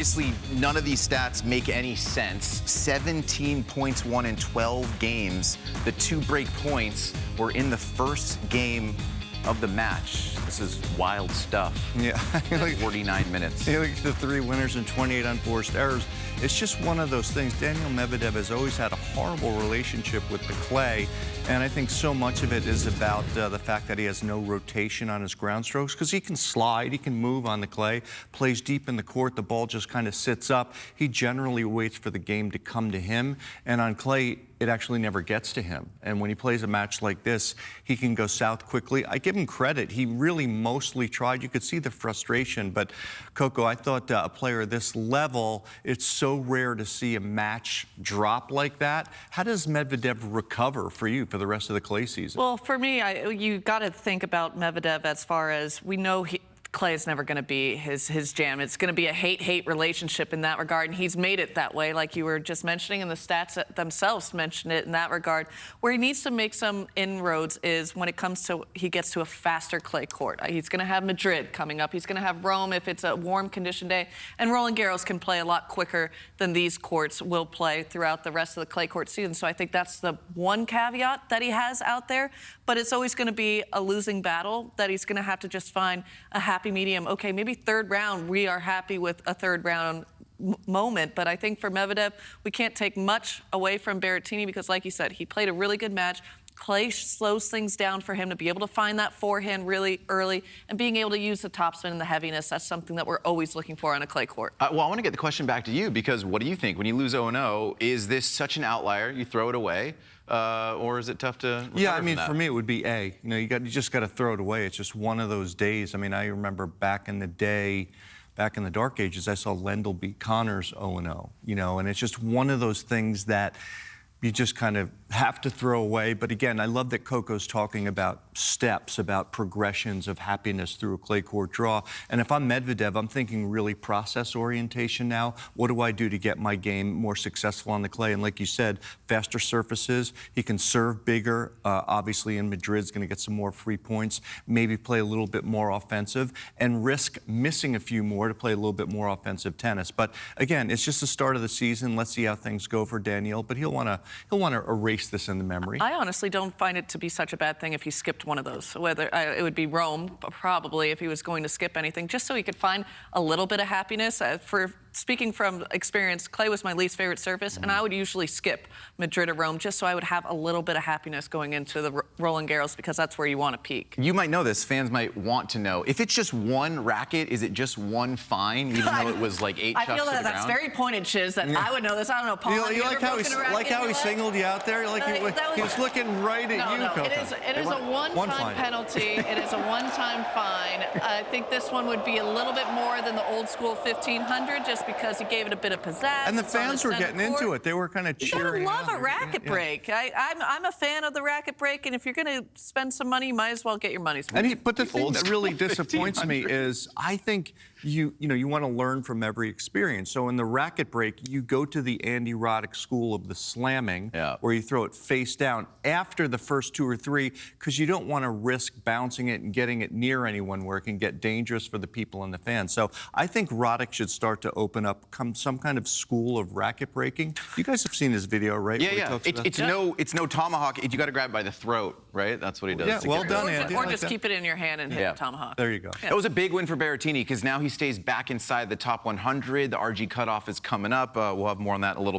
Obviously, none of these stats make any sense. 17 points won in 12 games. The 2 break points were in the first game of the match. This is wild stuff. Yeah. 49 minutes. You look at the 3 winners and 28 unforced errors. It's just one of those things. Daniil Medvedev has always had a horrible relationship with the clay, and I think so much of it is about the fact that he has no rotation on his ground strokes, because he can slide, he can move on the clay, plays deep in the court, the ball just kind of sits up. He generally waits for the game to come to him, and on clay, it actually never gets to him. And when he plays a match like this, he can go south quickly. I give him credit. He really mostly tried. You could see the frustration. But, Coco, I thought a player of this level, it's so rare to see a match drop like that. How does Medvedev recover for you for the rest of the clay season? Well, for me, you got to think about Medvedev as far as we know clay is never going to be his jam. It's going to be a hate-hate relationship in that regard, and he's made it that way, like you were just mentioning, and the stats themselves mention it in that regard. Where he needs to make some inroads is when it comes to he gets to a faster clay court. He's going to have Madrid coming up. He's going to have Rome if it's a warm condition day, and Roland Garros can play a lot quicker than these courts will play throughout the rest of the clay court season. So I think that's the one caveat that he has out there, but it's always going to be a losing battle that he's going to have to just find a happy medium. Okay, maybe third round, we are happy with a third round moment, but I think for Medvedev, we can't take much away from Berrettini because, like you said, he played a really good match. Clay slows things down for him to be able to find that forehand really early and being able to use the topspin and the heaviness. That's something that we're always looking for on a clay court. Well, I want to get the question back to you, because what do you think? When you lose 0-0, is this such an outlier, you throw it away, or is it tough to recover? Yeah, I mean, for me, it would be A. You know, you just got to throw it away. It's just one of those days. I mean, I remember back in the day, back in the dark ages, I saw Lendl beat Connors 0-0, you know, and it's just one of those things that you just kind of have to throw away. But again, I love that Coco's talking about steps, about progressions of happiness through a clay court draw. And if I'm Medvedev, I'm thinking really process orientation now. What do I do to get my game more successful on the clay? And like you said, faster surfaces. He can serve bigger. Obviously, in Madrid's going to get some more free points. Maybe play a little bit more offensive and risk missing a few more to play a little bit more offensive tennis. But again, it's just the start of the season. Let's see how things go for Daniil. But he'll want to erase this in the memory. I honestly don't find it to be such a bad thing if he skipped one of those. Whether it would be Rome, probably, if he was going to skip anything, just so he could find a little bit of happiness. Speaking from experience, clay was my least favorite surface, and I would usually skip Madrid or Rome just so I would have a little bit of happiness going into the Roland Garros, because that's where you want to peak. You might know this. Fans might want to know. If it's just one racket, is it just one fine, even though it was like 8 shots to the ground? I feel that that's very pointed, Shiz, that I would know this. I don't know, Paul. You like how he singled you out there? He was looking right at you, Coco. It is a one-time penalty. It is a one-time fine. I think this one would be a little bit more than the old-school 1500, just because he gave it a bit of pizzazz. And the fans were getting into it. They were kind of cheering. You gotta love a racket break. I'm a fan of the racket break, and if you're going to spend some money, you might as well get your money's worth. But the thing that really disappoints me is I think you want to learn from every experience. So in the racket break, you go to the Andy Roddick school of the slamming, where you throw it face down after the first 2 or 3, because you don't want to risk bouncing it and getting it near anyone where it can get dangerous for the people and the fans. So I think Roddick should start to open up some kind of school of racket breaking. You guys have seen his video, right? Yeah. It's no tomahawk. You got to grab it by the throat, right? That's what he does. Yeah, well done, Andy. Or just keep it in your hand and hit the tomahawk. There you go. That was a big win for Berrettini, because now he stays back inside the top 100. The RG cutoff is coming up. We'll have more on that in a little bit.